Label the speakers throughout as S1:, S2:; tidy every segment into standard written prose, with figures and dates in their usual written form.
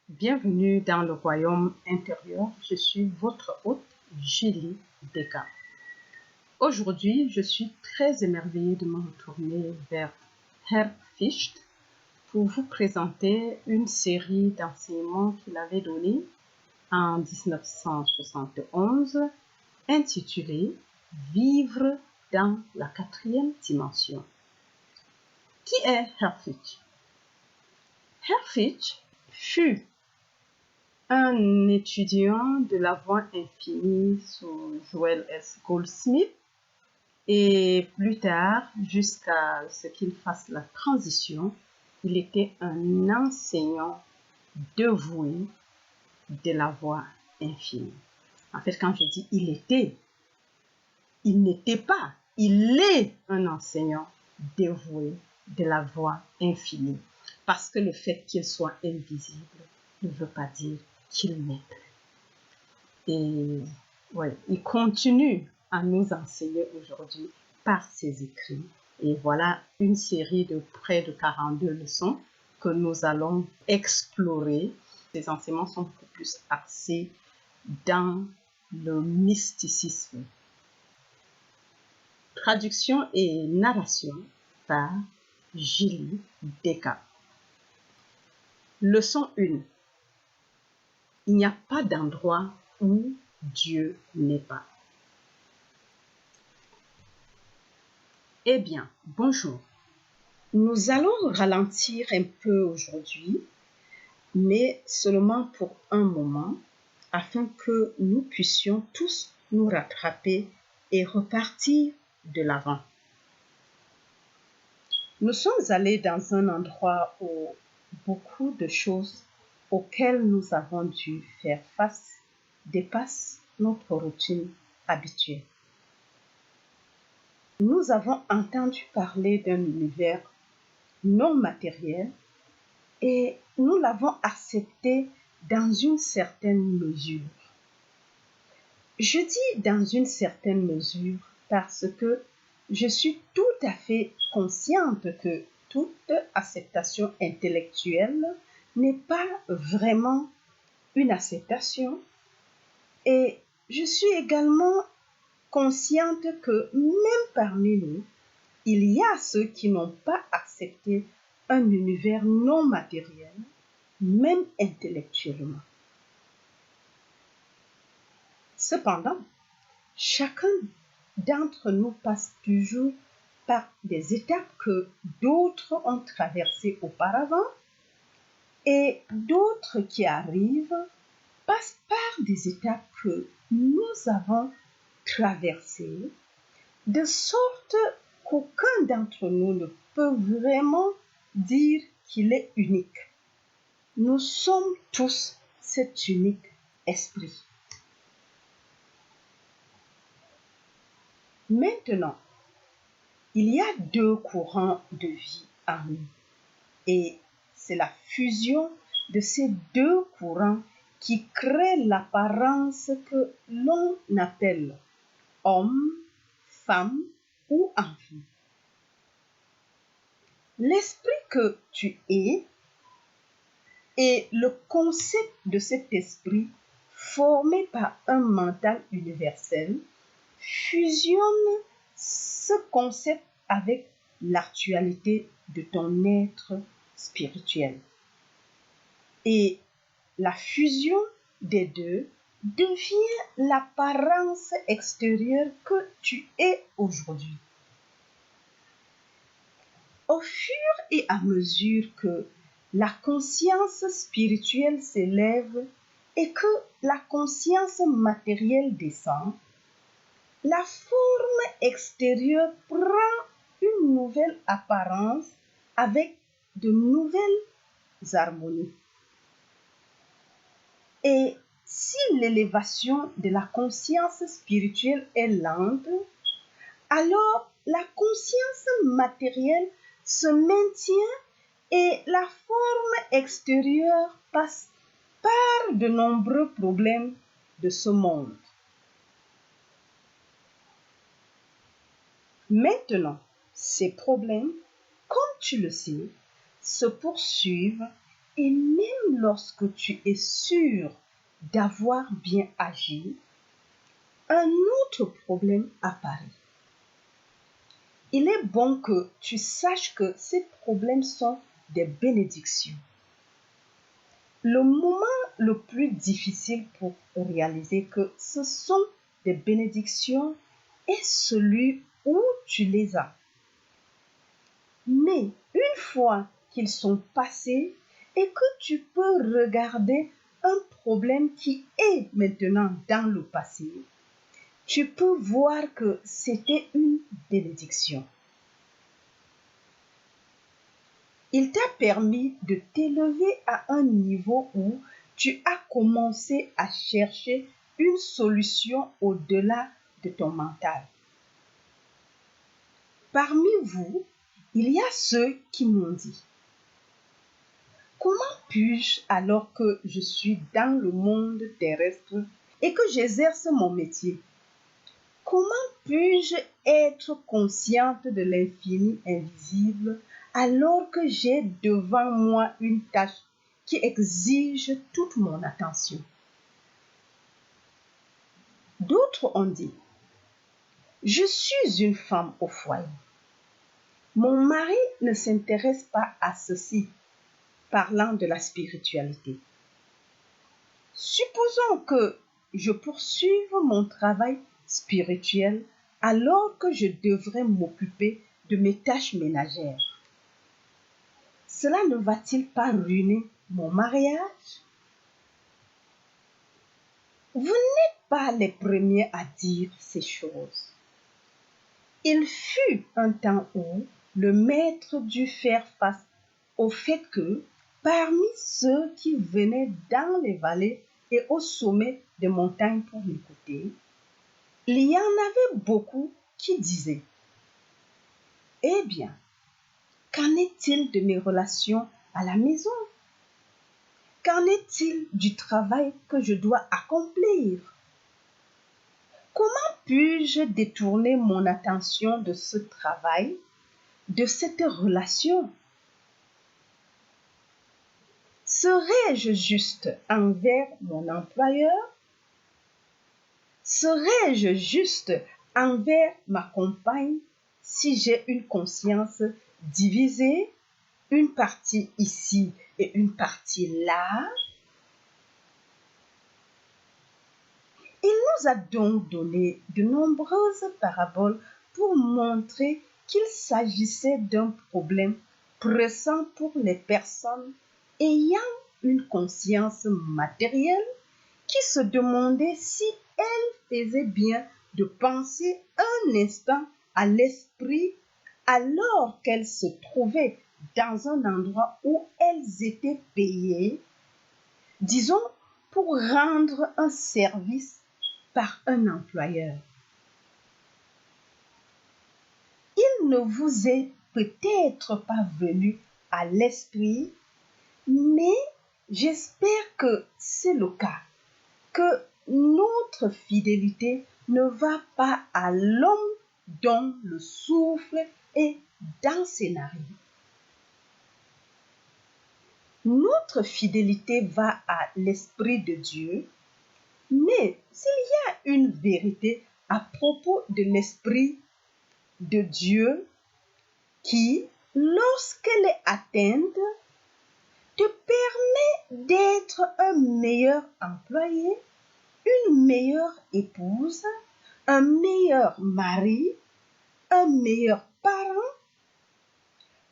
S1: Bienvenue dans le royaume intérieur. Je suis votre hôte, Julie Descamps. Aujourd'hui, je suis très émerveillée de me retourner vers Herr Fichte pour vous présenter une série d'enseignements qu'il avait donnés en 1971 intitulée « Vivre dans la quatrième dimension ». Qui est Herr Fichte? Herr Fichte fut un étudiant de la voie infinie sous Joel S. Goldsmith et plus tard, jusqu'à ce qu'il fasse la transition, il était un enseignant dévoué de la voie infinie. En fait, quand je dis il n'était pas, il est un enseignant dévoué de la voie infinie. Parce que le fait qu'il soit invisible ne veut pas dire qu'il m'aide. Et il continue à nous enseigner aujourd'hui par ses écrits. Et voilà une série de près de 42 leçons que nous allons explorer. Ces enseignements sont beaucoup plus axés dans le mysticisme. Traduction et narration par Julie Descamps. Leçon 1. Il n'y a pas d'endroit où Dieu n'est pas. Eh bien, bonjour. Nous allons ralentir un peu aujourd'hui, mais seulement pour un moment, afin que nous puissions tous nous rattraper et repartir de l'avant. Nous sommes allés dans un endroit où beaucoup de choses auxquelles nous avons dû faire face dépassent notre routine habituelle. Nous avons entendu parler d'un univers non matériel et nous l'avons accepté dans une certaine mesure. Je dis dans une certaine mesure parce que je suis tout à fait consciente que toute acceptation intellectuelle n'est pas vraiment une acceptation et je suis également consciente que même parmi nous, il y a ceux qui n'ont pas accepté un univers non matériel, même intellectuellement. Cependant, chacun d'entre nous passe toujours par des étapes que d'autres ont traversées auparavant et d'autres qui arrivent passent par des étapes que nous avons traversées, de sorte qu'aucun d'entre nous ne peut vraiment dire qu'il est unique. Nous sommes tous cet unique esprit. Maintenant, il y a deux courants de vie en nous et c'est la fusion de ces deux courants qui crée l'apparence que l'on appelle homme, femme ou enfant. L'esprit que tu es et le concept de cet esprit formé par un mental universel fusionne ce concept avec l'actualité de ton être spirituel. Et la fusion des deux devient l'apparence extérieure que tu es aujourd'hui. Au fur et à mesure que la conscience spirituelle s'élève et que la conscience matérielle descend, la forme extérieure prend une nouvelle apparence avec de nouvelles harmonies. Et si l'élévation de la conscience spirituelle est lente, alors la conscience matérielle se maintient et la forme extérieure passe par de nombreux problèmes de ce monde. Maintenant, ces problèmes, comme tu le sais, se poursuivent Et même lorsque tu es sûr d'avoir bien agi, un autre problème apparaît. Il est bon que tu saches que ces problèmes sont des bénédictions. Le moment le plus difficile pour réaliser que ce sont des bénédictions est celui où tu les as. Mais une fois qu'ils sont passés et que tu peux regarder un problème qui est maintenant dans le passé, tu peux voir que c'était une bénédiction. Il t'a permis de t'élever à un niveau où tu as commencé à chercher une solution au-delà de ton mental. Parmi vous, il y a ceux qui m'ont dit: comment puis-je, alors que je suis dans le monde terrestre et que j'exerce mon métier, comment puis-je être consciente de l'infini invisible alors que j'ai devant moi une tâche qui exige toute mon attention? D'autres ont dit: je suis une femme au foyer. Mon mari ne s'intéresse pas à ceci, parlant de la spiritualité. Supposons que je poursuive mon travail spirituel alors que je devrais m'occuper de mes tâches ménagères. Cela ne va-t-il pas ruiner mon mariage? Vous n'êtes pas les premiers à dire ces choses. Il fut un temps où le maître dut faire face au fait que, parmi ceux qui venaient dans les vallées et au sommet des montagnes pour l'écouter, il y en avait beaucoup qui disaient: eh bien, qu'en est-il de mes relations à la maison? Qu'en est-il du travail que je dois accomplir? Comment puis-je détourner mon attention de ce travail, de cette relation? Serais-je juste envers mon employeur? Serais-je juste envers ma compagne si j'ai une conscience divisée, une partie ici et une partie là? Il nous a donc donné de nombreuses paraboles pour montrer qu'il s'agissait d'un problème pressant pour les personnes ayant une conscience matérielle qui se demandaient si elles faisaient bien de penser un instant à l'esprit alors qu'elles se trouvaient dans un endroit où elles étaient payées, disons, pour rendre un service par un employeur. Il ne vous est peut-être pas venu à l'esprit, mais j'espère que c'est le cas, que notre fidélité ne va pas à l'homme dont le souffle est dans ses narines. Notre fidélité va à l'Esprit de Dieu, mais s'il y a une vérité à propos de l'Esprit de Dieu qui, lorsqu'elle est atteinte, te permet d'être un meilleur employé, une meilleure épouse, un meilleur mari, un meilleur parent,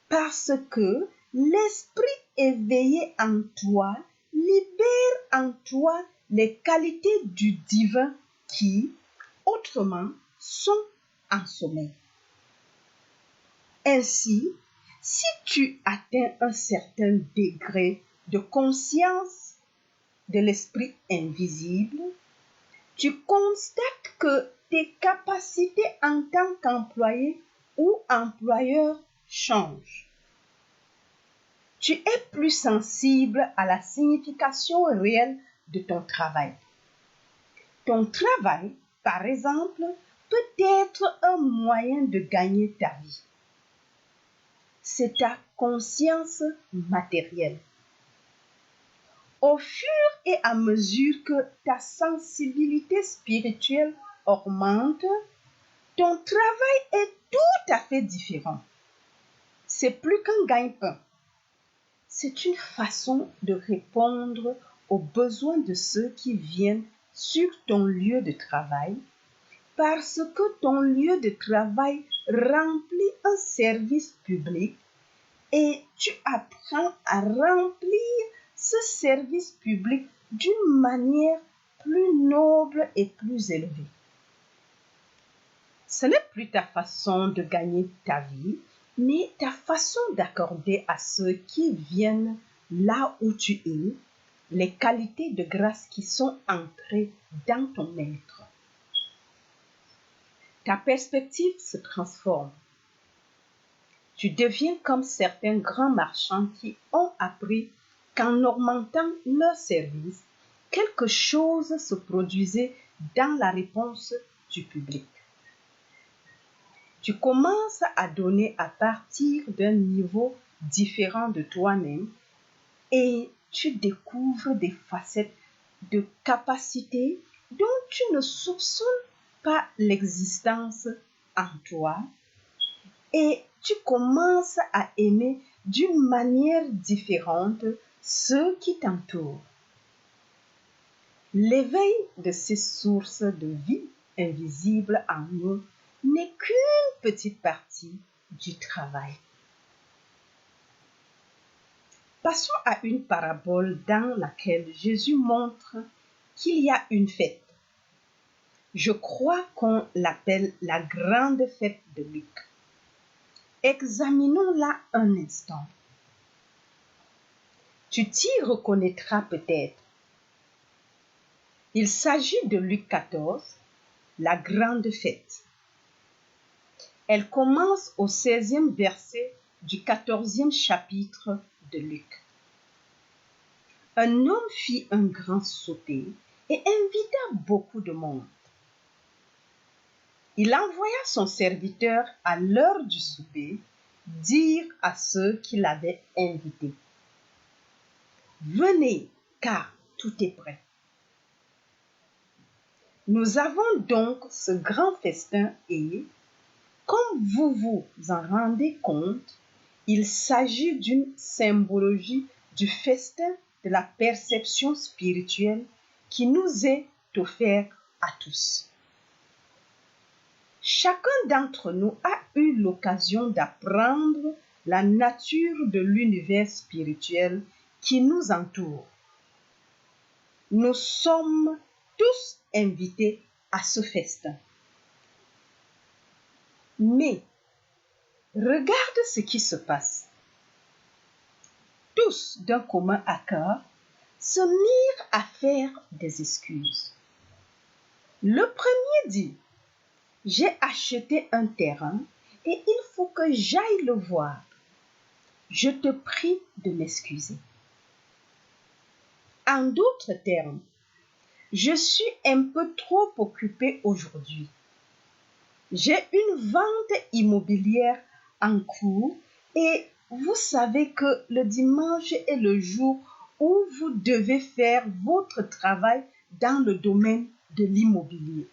S1: parce que l'esprit éveillé en toi libère en toi les qualités du divin qui, autrement, sont en sommeil. Ainsi, si tu atteins un certain degré de conscience de l'esprit invisible, tu constates que tes capacités en tant qu'employé ou employeur changent. Tu es plus sensible à la signification réelle de ton travail. Ton travail, par exemple, peut être un moyen de gagner ta vie. C'est ta conscience matérielle. Au fur et à mesure que ta sensibilité spirituelle augmente, ton travail est tout à fait différent. C'est plus qu'un gagne-pain. C'est une façon de répondre aux besoins de ceux qui viennent sur ton lieu de travail, parce que ton lieu de travail remplit un service public et tu apprends à remplir ce service public d'une manière plus noble et plus élevée. Ce n'est plus ta façon de gagner ta vie, mais ta façon d'accorder à ceux qui viennent là où tu es les qualités de grâce qui sont entrées dans ton être. Ta perspective se transforme. Tu deviens comme certains grands marchands qui ont appris qu'en augmentant leur service, quelque chose se produisait dans la réponse du public. Tu commences à donner à partir d'un niveau différent de toi-même et tu découvres des facettes de capacités dont tu ne soupçonnes pas l'existence en toi et tu commences à aimer d'une manière différente ceux qui t'entourent. L'éveil de ces sources de vie invisibles en nous n'est qu'une petite partie du travail. Passons à une parabole dans laquelle Jésus montre qu'il y a une fête. Je crois qu'on l'appelle la grande fête de Luc. Examinons-la un instant. Tu t'y reconnaîtras peut-être. Il s'agit de Luc 14, la grande fête. Elle commence au 16e verset du 14e chapitre de Luc. Un homme fit un grand souper et invita beaucoup de monde. Il envoya son serviteur à l'heure du souper dire à ceux qui l'avaient invité: Venez, car tout est prêt. Nous avons donc ce grand festin et, comme vous vous en rendez compte, il s'agit d'une symbologie du festin de la perception spirituelle qui nous est offert à tous. Chacun d'entre nous a eu l'occasion d'apprendre la nature de l'univers spirituel qui nous entoure. Nous sommes tous invités à ce festin. Mais regarde ce qui se passe. Tous, d'un commun accord, se mirent à faire des excuses. Le premier dit: J'ai acheté un terrain et il faut que j'aille le voir. Je te prie de m'excuser. En d'autres termes, je suis un peu trop occupé aujourd'hui. J'ai une vente immobilière en cours et vous savez que le dimanche est le jour où vous devez faire votre travail dans le domaine de l'immobilier.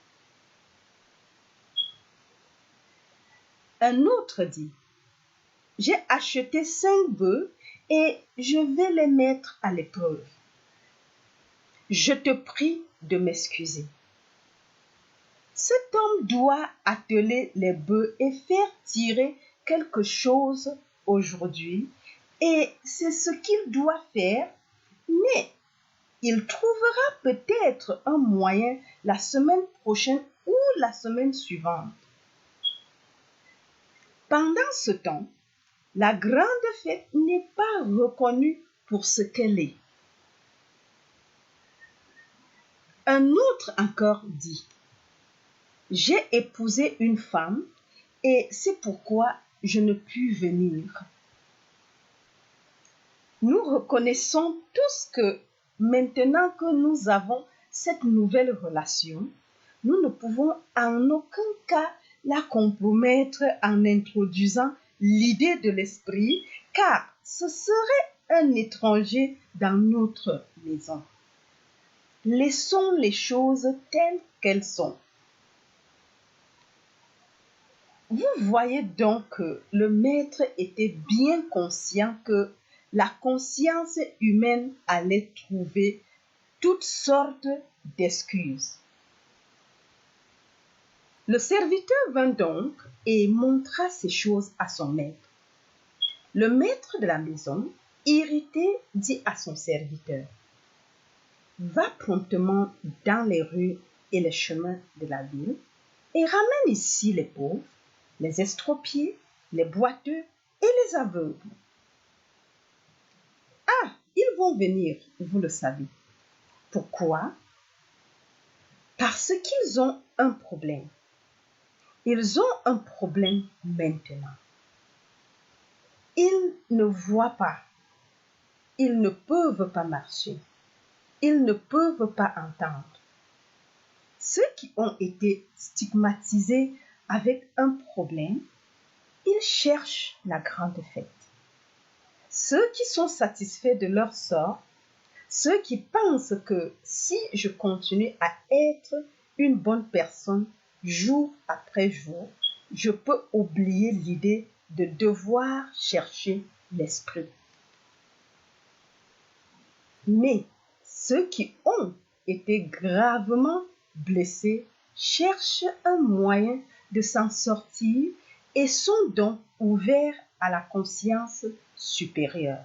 S1: Un autre dit: J'ai acheté 5 bœufs et je vais les mettre à l'épreuve. Je te prie de m'excuser. Cet homme doit atteler les bœufs et faire tirer quelque chose aujourd'hui, et c'est ce qu'il doit faire, mais il trouvera peut-être un moyen la semaine prochaine ou la semaine suivante. Pendant ce temps, la grande fête n'est pas reconnue pour ce qu'elle est. Un autre encore dit: J'ai épousé une femme et c'est pourquoi je ne puis venir. Nous reconnaissons tous que maintenant que nous avons cette nouvelle relation, nous ne pouvons en aucun cas la compromettre en introduisant l'idée de l'esprit, car ce serait un étranger dans notre maison. Laissons les choses telles qu'elles sont. Vous voyez donc que le maître était bien conscient que la conscience humaine allait trouver toutes sortes d'excuses. Le serviteur vint donc et montra ces choses à son maître. Le maître de la maison, irrité, dit à son serviteur, « Va promptement dans les rues et les chemins de la ville et ramène ici les pauvres, les estropiés, les boiteux et les aveugles. » Ah, ils vont venir, vous le savez. Pourquoi? Parce qu'ils ont un problème. Ils ont un problème maintenant. Ils ne voient pas. Ils ne peuvent pas marcher. Ils ne peuvent pas entendre. Ceux qui ont été stigmatisés avec un problème, ils cherchent la grande fête. Ceux qui sont satisfaits de leur sort, ceux qui pensent que si je continue à être une bonne personne jour après jour, je peux oublier l'idée de devoir chercher l'esprit. Mais ceux qui ont été gravement blessés cherchent un moyen de s'en sortir et sont donc ouverts à la conscience supérieure.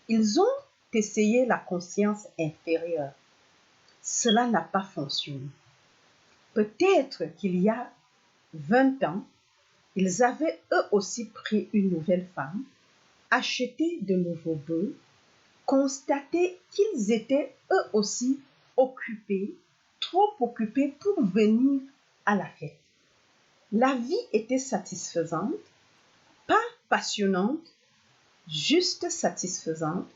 S1: Ils ont essayé la conscience inférieure. Cela n'a pas fonctionné. Peut-être qu'il y a 20 ans, ils avaient eux aussi pris une nouvelle femme, acheté de nouveaux bœufs, constaté qu'ils étaient eux aussi occupés, trop occupés pour venir à la fête. La vie était satisfaisante, pas passionnante, juste satisfaisante,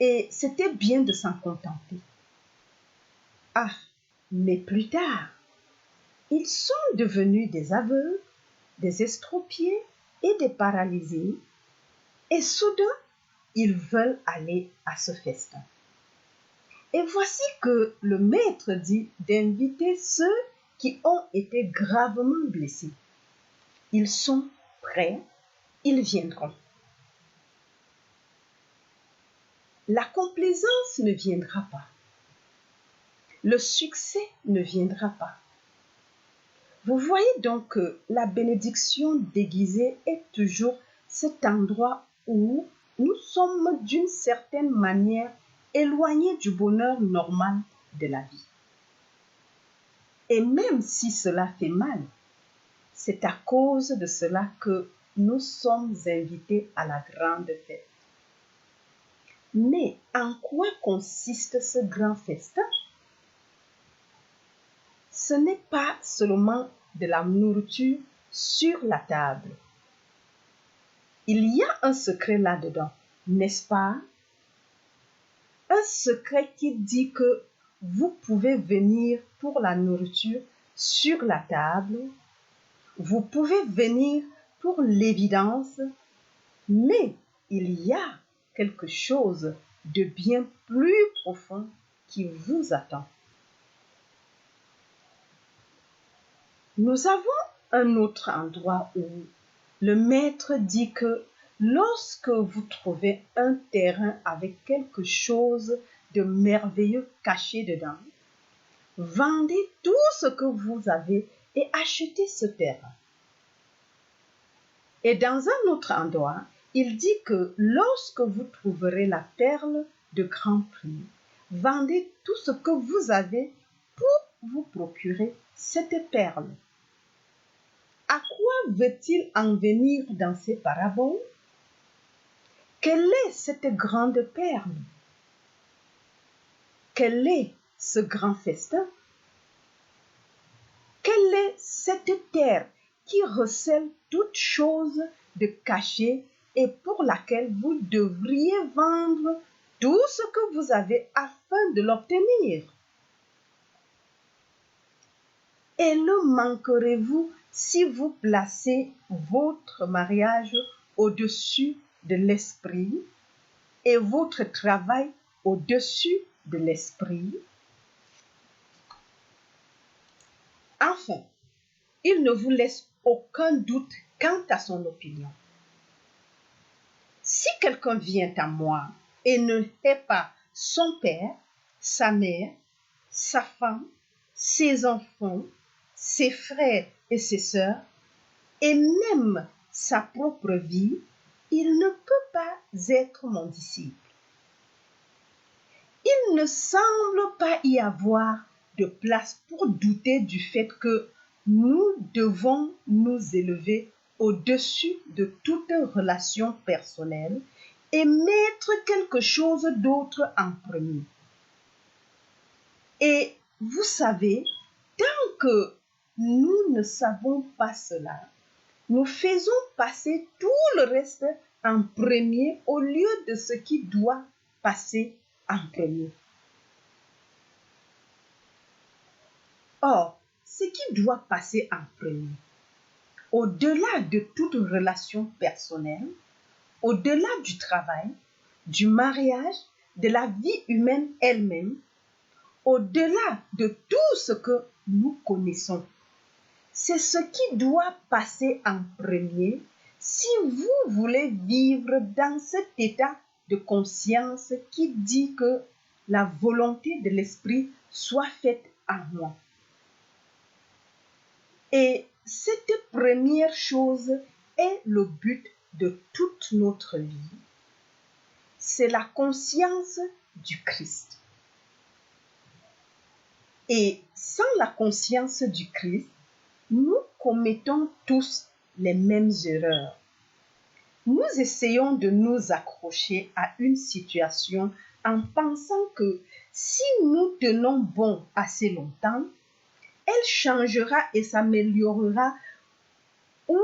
S1: et c'était bien de s'en contenter. Ah, mais plus tard, ils sont devenus des aveugles, des estropiés et des paralysés, et soudain, ils veulent aller à ce festin. Et voici que le maître dit d'inviter ceux qui ont été gravement blessés. Ils sont prêts, ils viendront. La complaisance ne viendra pas. Le succès ne viendra pas. Vous voyez donc que la bénédiction déguisée est toujours cet endroit où nous sommes d'une certaine manière éloignés du bonheur normal de la vie. Et même si cela fait mal, c'est à cause de cela que nous sommes invités à la grande fête. Mais en quoi consiste ce grand festin? Ce n'est pas seulement de la nourriture sur la table. Il y a un secret là-dedans, n'est-ce pas? Un secret qui dit que vous pouvez venir pour la nourriture sur la table, vous pouvez venir pour l'évidence, mais il y a quelque chose de bien plus profond qui vous attend. Nous avons un autre endroit où le maître dit que lorsque vous trouvez un terrain avec quelque chose de merveilleux caché dedans, vendez tout ce que vous avez et achetez ce terrain. Et dans un autre endroit, il dit que lorsque vous trouverez la perle de grand prix, vendez tout ce que vous avez pour vous procurer cette perle. À quoi veut-il en venir dans ces paraboles? Quelle est cette grande perle? Quel est ce grand festin? Quelle est cette terre qui recèle toutes choses de cachées et pour laquelle vous devriez vendre tout ce que vous avez afin de l'obtenir? Et le manquerez-vous si vous placez votre mariage au-dessus de l'esprit et votre travail au-dessus de l'esprit. Enfin, il ne vous laisse aucun doute quant à son opinion. Si quelqu'un vient à moi et ne hait pas son père, sa mère, sa femme, ses enfants, ses frères et ses sœurs, et même sa propre vie, il ne peut pas être mon disciple. Il ne semble pas y avoir de place pour douter du fait que nous devons nous élever au-dessus de toute relation personnelle et mettre quelque chose d'autre en premier. Et vous savez, tant que nous ne savons pas cela, nous faisons passer tout le reste en premier au lieu de ce qui doit passer en premier. Or, ce qui doit passer en premier, au-delà de toute relation personnelle, au-delà du travail, du mariage, de la vie humaine elle-même, au-delà de tout ce que nous connaissons, c'est ce qui doit passer en premier si vous voulez vivre dans cet état de conscience qui dit que la volonté de l'esprit soit faite en moi. Et cette première chose est le but de toute notre vie. C'est la conscience du Christ. Et sans la conscience du Christ, nous commettons tous les mêmes erreurs. Nous essayons de nous accrocher à une situation en pensant que si nous tenons bon assez longtemps, elle changera et s'améliorera, ou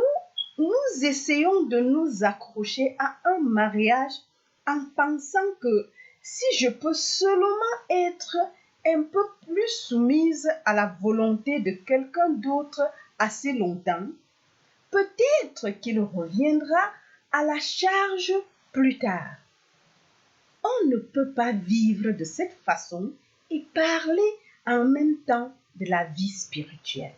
S1: nous essayons de nous accrocher à un mariage en pensant que si je peux seulement être un peu plus soumise à la volonté de quelqu'un d'autre assez longtemps, peut-être qu'il reviendra à la charge plus tard. On ne peut pas vivre de cette façon et parler en même temps de la vie spirituelle.